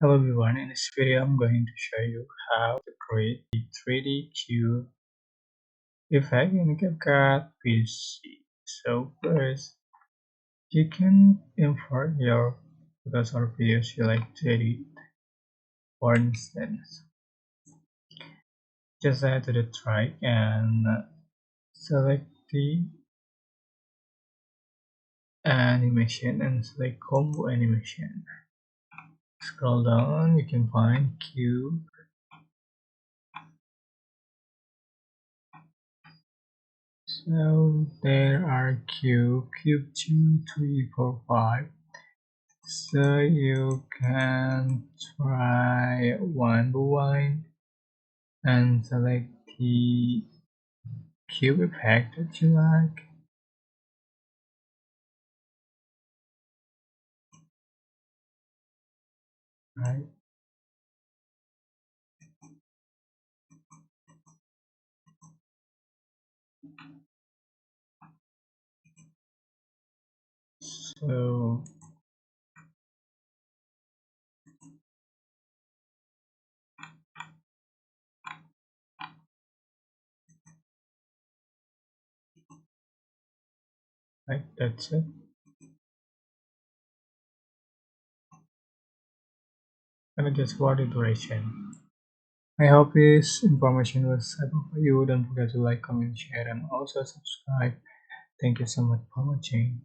Hello everyone, in this video I'm going to show you how to create a 3D cube effect in CapCut PC. So first, you can import your photos or videos you like to edit. For instance, just head to the track and select the animation and select combo animation. Scroll down, you can find cube. So there are cube 2, 3, 4, 5. So you can try one by one and select the cube effect that you like, right? So right, that's it. And adjust for the duration. I hope this information was helpful for you. Don't forget to like, comment, share, and also subscribe. Thank you so much for watching.